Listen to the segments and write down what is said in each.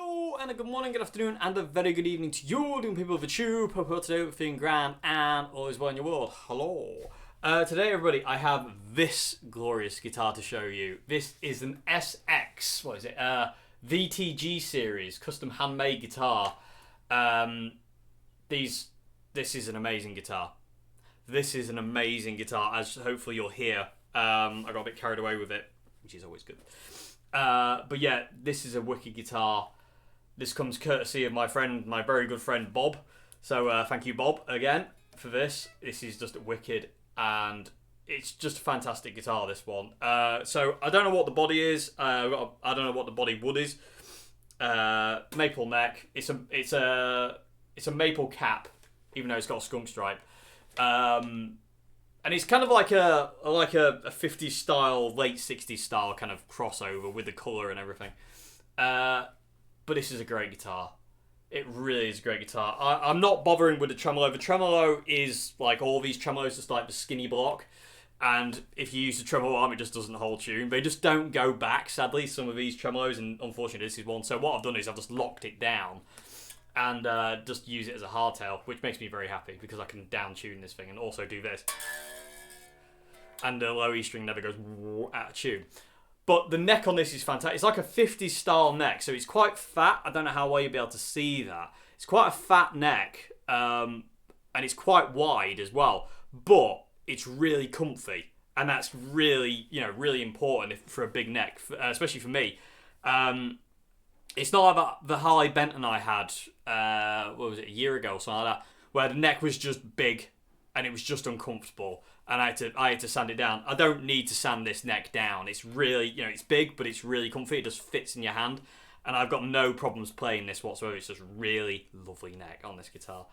Hello and a good morning, good afternoon and a very good evening to you doing people of the tube. Hope today we're feeling grand and all is well in your world. Hello. Today everybody, I have this glorious guitar to show you. This is an SX, VTG series, custom handmade guitar. This is an amazing guitar. This is an amazing guitar, as hopefully you'll hear. I got a bit carried away with it, which is always good. But yeah, this is a wicked guitar. This comes courtesy of my very good friend Bob. So thank you, Bob, again for this. This is just wicked, and it's just a fantastic guitar. This one. So I don't know what the body is. I don't know what the body wood is. Maple neck. It's a maple cap, even though it's got a skunk stripe. And it's kind of like a 50s style, late 60s style kind of crossover with the colour and everything. But this is a great guitar. It really is a great guitar. I'm not bothering with the tremolo. The tremolo is like all these tremolos, just like the skinny block. And if you use the tremolo arm, it just doesn't hold tune. They just don't go back, sadly, some of these tremolos. And unfortunately, this is one. So what I've done is I've just locked it down and just use it as a hardtail, which makes me very happy because I can down tune this thing and also do this. And the low E string never goes out of tune. But the neck on this is fantastic. It's like a 50s style neck, so it's quite fat. I don't know how well you'll be able to see that. It's quite a fat neck, and it's quite wide as well. But it's really comfy, and that's really, really important for a big neck, especially for me. It's not like the Harley Benton I had, a year ago or something like that, where the neck was just big and it was just uncomfortable, and I had to sand it down. I don't need to sand this neck down. It's really, it's big, but it's really comfy. It just fits in your hand, and I've got no problems playing this whatsoever. It's just really lovely neck on this guitar.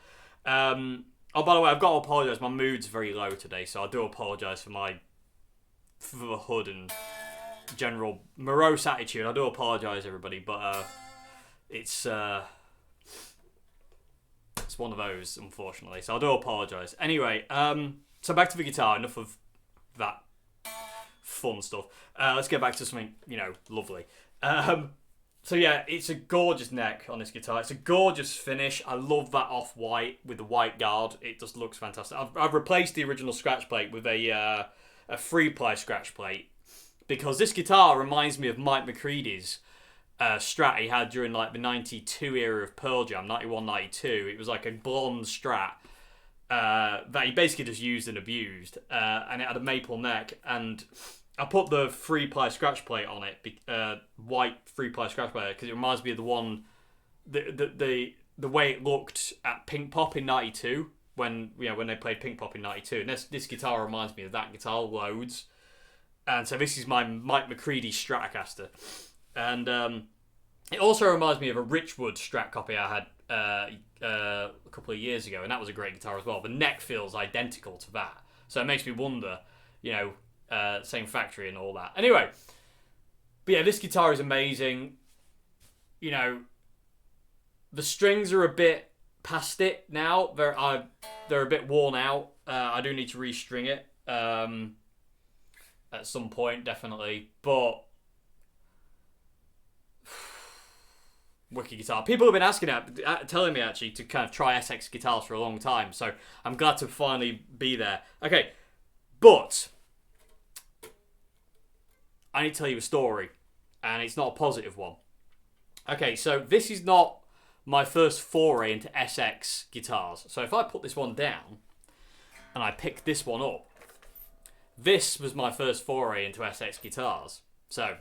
Oh, by the way, I've got to apologise. My mood's very low today, so I do apologise for the hood and general morose attitude. I do apologise, everybody, but it's one of those, unfortunately. So I do apologise. Anyway, so back to the guitar. Enough of that fun stuff. Let's get back to something, lovely. So yeah, it's a gorgeous neck on this guitar. It's a gorgeous finish. I love that off-white with the white guard. It just looks fantastic. I've replaced the original scratch plate with a 3-ply scratch plate because this guitar reminds me of Mike McCready's Strat he had during like the 92 era of Pearl Jam, 91, 92. It was like a blonde Strat that he basically just used and abused, and it had a maple neck, and I put the 3-ply scratch plate on it, white 3-ply scratch plate, because it reminds me of the one, the way it looked at Pink Pop in 92, when they played Pink Pop in 92, and this guitar reminds me of that guitar loads. And so this is my Mike McCready Stratocaster. And it also reminds me of a Richwood Strat copy I had a couple of years ago, and that was a great guitar as well. The neck feels identical to that, so it makes me wonder, same factory and all that. Anyway, but yeah, this guitar is amazing. The strings are a bit past it now. They're a bit worn out. I do need to restring it at some point, definitely, but wicked guitar. People have been telling me actually to kind of try SX guitars for a long time, so I'm glad to finally be there. Okay, but I need to tell you a story, and it's not a positive one. Okay, so this is not my first foray into SX guitars. So if I put this one down and I pick this one up, this was my first foray into SX guitars. So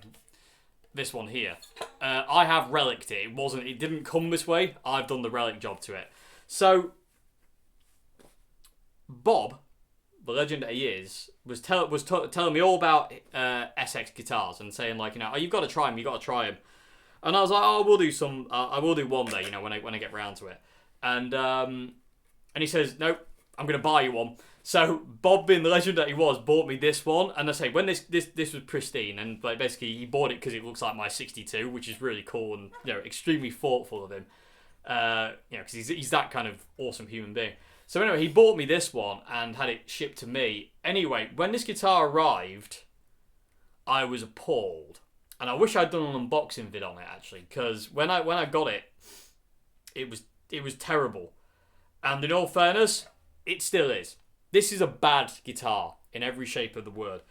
this one here, I have relicked it. It didn't come this way. I've done the relic job to it. So Bob, the legend that he is, was telling me all about SX guitars and saying like, oh, you've got to try them. And I was like, oh, I will do one day, when I get round to it. And he says, nope, I'm gonna buy you one. So Bob, being the legend that he was, bought me this one, and I say when this was pristine, and like basically he bought it because it looks like my 62, which is really cool and extremely thoughtful of him, because he's that kind of awesome human being. So anyway, he bought me this one and had it shipped to me. Anyway, when this guitar arrived, I was appalled. And I wish I'd done an unboxing vid on it actually, because when I got it, it was terrible. And in all fairness, it still is. This is a bad guitar in every shape of the word.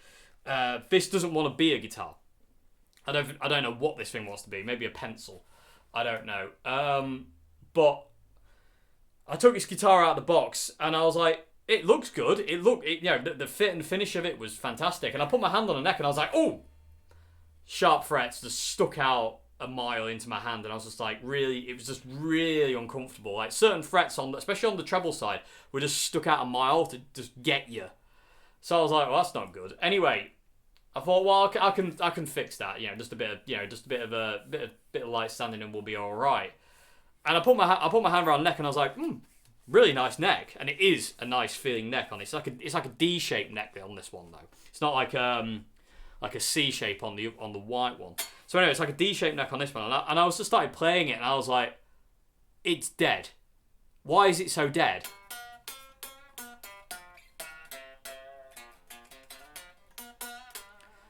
This doesn't want to be a guitar. I don't know what this thing wants to be. Maybe a pencil. I don't know. But I took this guitar out of the box and I was like, it looks good. The fit and finish of it was fantastic. And I put my hand on the neck and I was like, oh, sharp frets just stuck out a mile into my hand, and I was just like, really, it was just really uncomfortable. Like certain frets especially on the treble side, were just stuck out a mile to just get you. So I was like, well, that's not good. Anyway, I thought, well, I can fix that. Just a bit of light standing and we'll be all right. And I put my hand around the neck and I was like, really nice neck, and it is a nice feeling neck on it. It's like a D-shaped neck on this one though. It's not like a C shape on the white one. So anyway, it's like a D-shaped neck on this one, and I was just started playing it, and I was like, it's dead. Why is it so dead?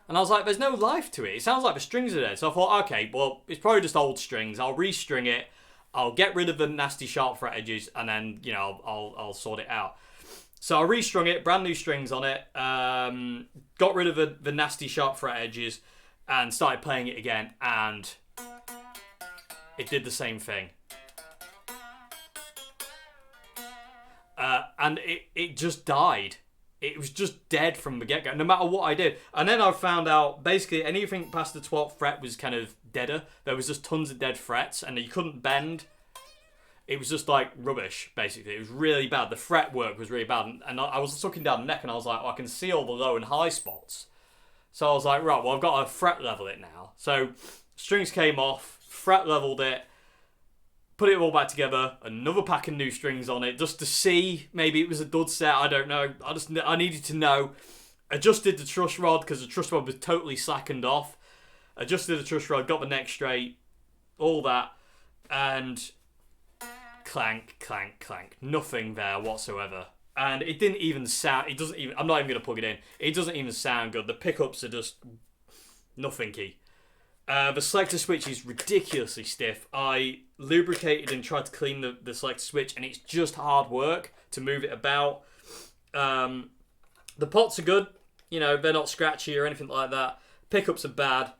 And I was like, there's no life to it. It sounds like the strings are dead. So I thought, okay, well, it's probably just old strings. I'll restring it. I'll get rid of the nasty sharp fret edges, and then I'll sort it out. So I restrung it, brand new strings on it, got rid of the nasty sharp fret edges, and started playing it again, and it did the same thing. And it just died. It was just dead from the get-go, no matter what I did. And then I found out, basically, anything past the 12th fret was kind of deader. There was just tons of dead frets, and you couldn't bend. It was just like rubbish, basically. It was really bad. The fret work was really bad. And I was looking down the neck and I was like, oh, I can see all the low and high spots. So I was like, right, well, I've got to fret level it now. So strings came off, fret leveled it, put it all back together, another pack of new strings on it, just to see. Maybe it was a dud set, I don't know. I needed to know. Adjusted the truss rod, because the truss rod was totally slackened off. Adjusted the truss rod, got the neck straight, all that, and clank, clank, clank. Nothing there whatsoever. And it didn't even sound, I'm not even going to plug it in. It doesn't even sound good. The pickups are just nothingy. The selector switch is ridiculously stiff. I lubricated and tried to clean the selector switch, and it's just hard work to move it about. The pots are good. They're not scratchy or anything like that. Pickups are bad.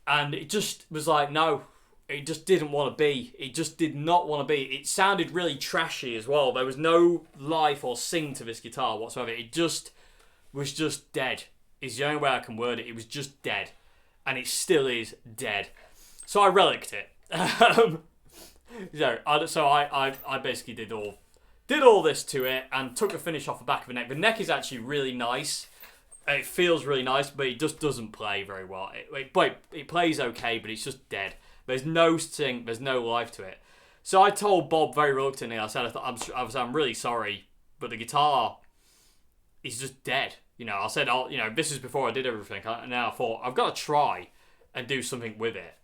And it just was like, no. It just didn't want to be. It just did not want to be. It sounded really trashy as well. There was no life or sing to this guitar whatsoever. It just was just dead. Is the only way I can word it. It was just dead. And it still is dead. So I relicked it. So I basically did all this to it and took the finish off the back of the neck. The neck is actually really nice. It feels really nice, but it just doesn't play very well. It plays okay, but it's just dead. There's no sting, there's no life to it. So I told Bob very reluctantly, I said, I'm really sorry, but the guitar is just dead. I said, this is before I did everything. And now I thought, I've got to try and do something with it.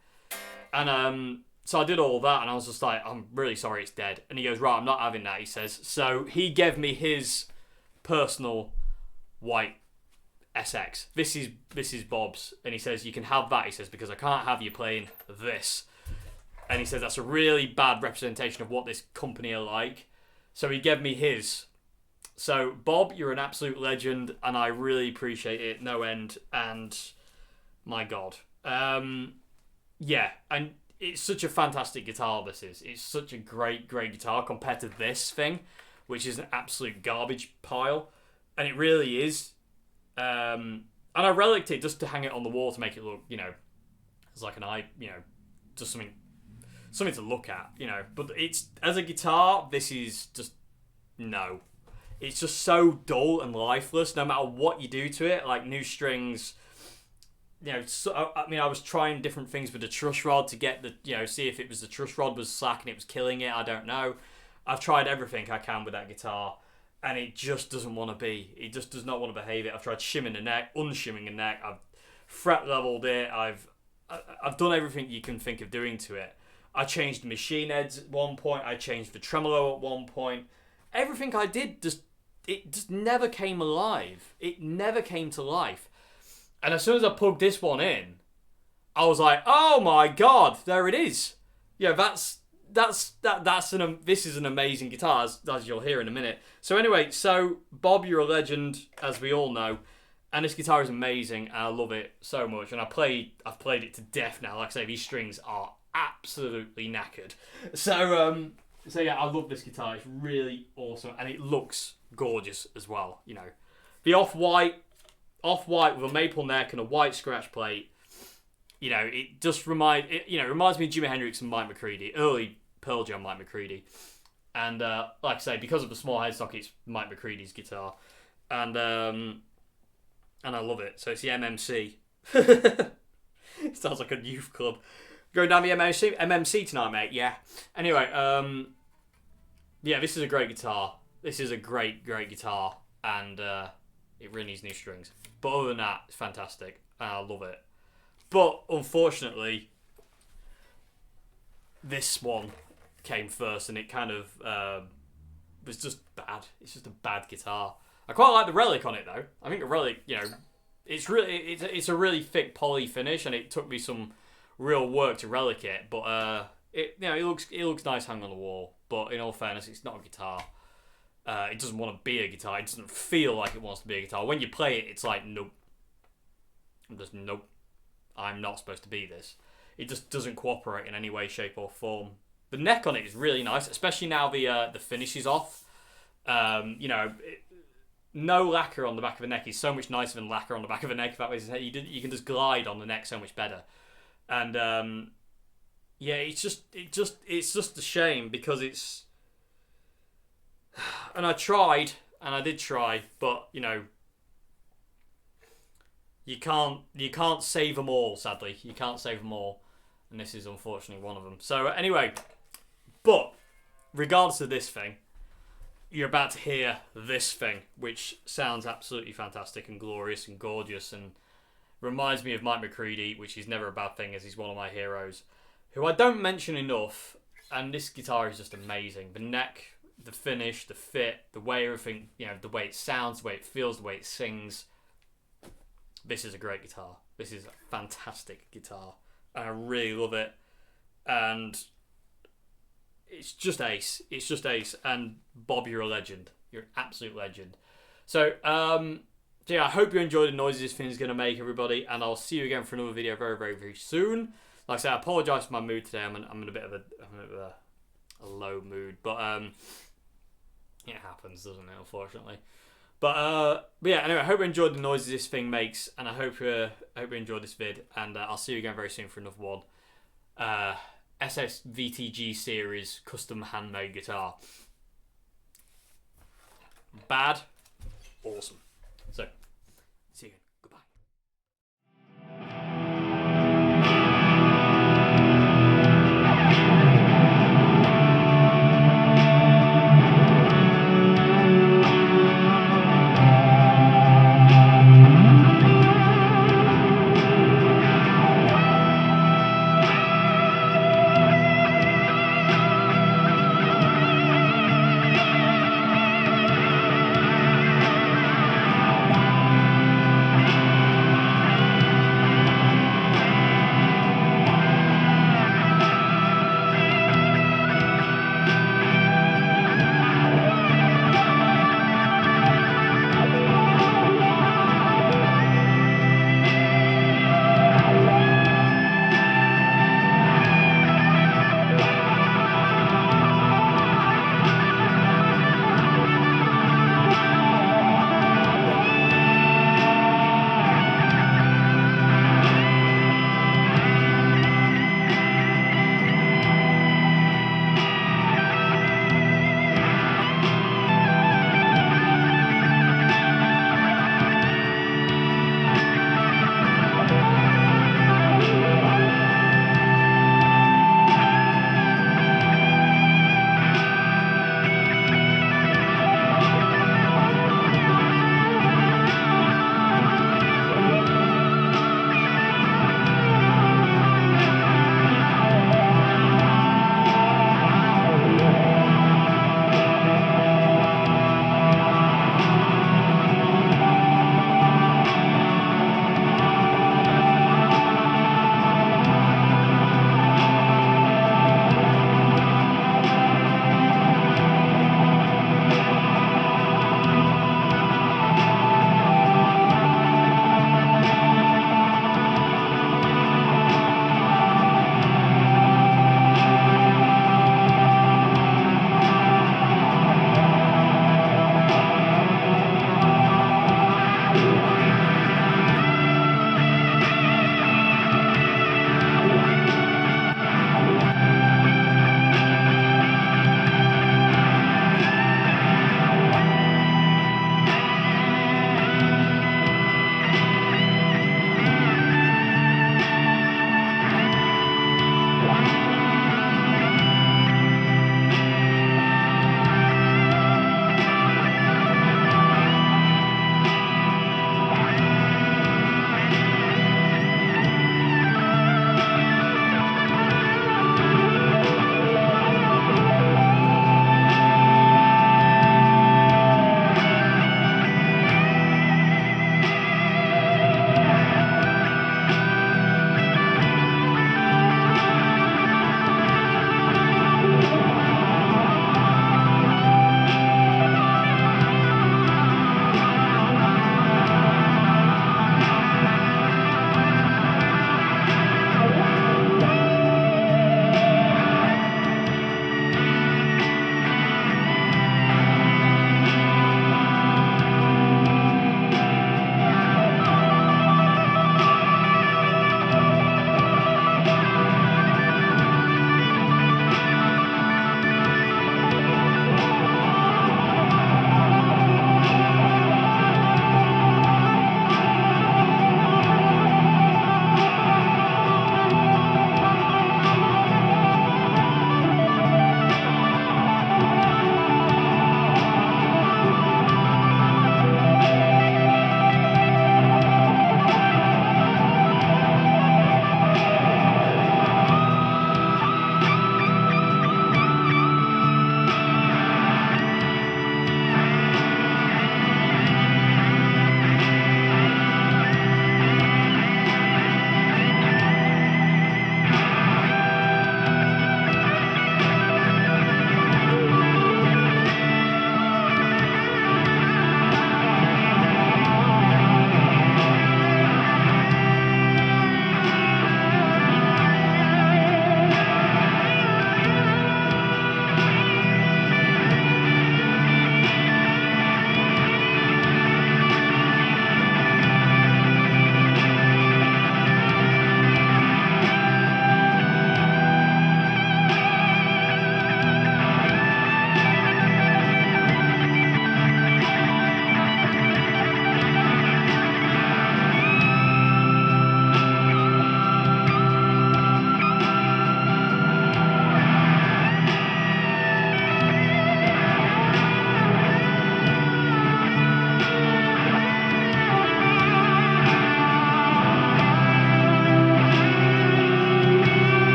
And so I did all that, and I was just like, I'm really sorry it's dead. And he goes, right, I'm not having that, he says. So he gave me his personal white SX. This is Bob's, and he says, you can have that, he says, because I can't have you playing this. And he says that's a really bad representation of what this company are like. So he gave me his. So Bob, you're an absolute legend, and I really appreciate it, no end. And my God, yeah, and it's such a fantastic guitar. This is. It's such a great guitar compared to this thing, which is an absolute garbage pile, and it really is. And I relicked it just to hang it on the wall to make it look, as like an eye, just something to look at, But it's, as a guitar, this is just, no. It's just so dull and lifeless, no matter what you do to it, like new strings. I was trying different things with the truss rod to get see if it was the truss rod was slack and it was killing it, I don't know. I've tried everything I can with that guitar. And it just doesn't want to be. It just does not want to behave it. I've tried shimming the neck, unshimming the neck. I've fret leveled it. I've done everything you can think of doing to it. I changed the machine heads at one point. I changed the tremolo at one point. Everything I did just never came alive. It never came to life. And as soon as I plugged this one in, I was like, oh my god, there it is. Yeah, this is an amazing guitar, as you'll hear in a minute. So anyway, so Bob, you're a legend, as we all know, and this guitar is amazing, and I love it so much. And I've played it to death now. Like I say, these strings are absolutely knackered. So yeah, I love this guitar. It's really awesome, and it looks gorgeous as well. You know, the off-white with a maple neck and a white scratch plate. You know, it just reminds me of Jimi Hendrix and Mike McCready, early Pearl Jam Mike McCready. And like I say, because of the small headstock, it's Mike McCready's guitar. And I love it. So it's the MMC. It sounds like a youth club. Going down the MMC tonight, mate. Yeah. Anyway, yeah, this is a great guitar. This is a great guitar. And it really needs new strings. But other than that, it's fantastic. And I love it. But unfortunately, this one came first, and it kind of was just bad. It's just a bad guitar. I quite like the relic on it though. I think the relic, you know, it's a really thick poly finish, and it took me some real work to relic it. But it looks nice hung on the wall. But in all fairness, it's not a guitar. It doesn't want to be a guitar. It doesn't feel like it wants to be a guitar. When you play it, it's like nope. Nope. I'm not supposed to be this. It just doesn't cooperate in any way, shape, or form. The neck on it is really nice, especially now the finish is off. No lacquer on the back of the neck is so much nicer than lacquer on the back of the neck. If that makes sense, you can just glide on the neck so much better. And yeah, it's just a shame because it's. And I did try, but you know. You can't save them all, sadly. You can't save them all. And this is unfortunately one of them. So anyway, but regardless of this thing, you're about to hear this thing, which sounds absolutely fantastic and glorious and gorgeous and reminds me of Mike McCready, which is never a bad thing as he's one of my heroes, who I don't mention enough. And this guitar is just amazing. The neck, the finish, the fit, the way everything, you know, the way it sounds, the way it feels, the way it sings. This is a great guitar. This is a fantastic guitar. And I really love it. And it's just ace. It's just ace. And Bob, you're a legend. You're an absolute legend. So, yeah, I hope you enjoyed the noises this thing is going to make, everybody. And I'll see you again for another video very, very, very soon. Like I said, I apologise for my mood today. I'm in a bit of a low mood. But it happens, doesn't it, unfortunately. But yeah, anyway, I hope you enjoyed the noises this thing makes, and I hope you enjoyed this vid, and I'll see you again very soon for another one. SX VTG series custom handmade guitar. Bad, awesome. So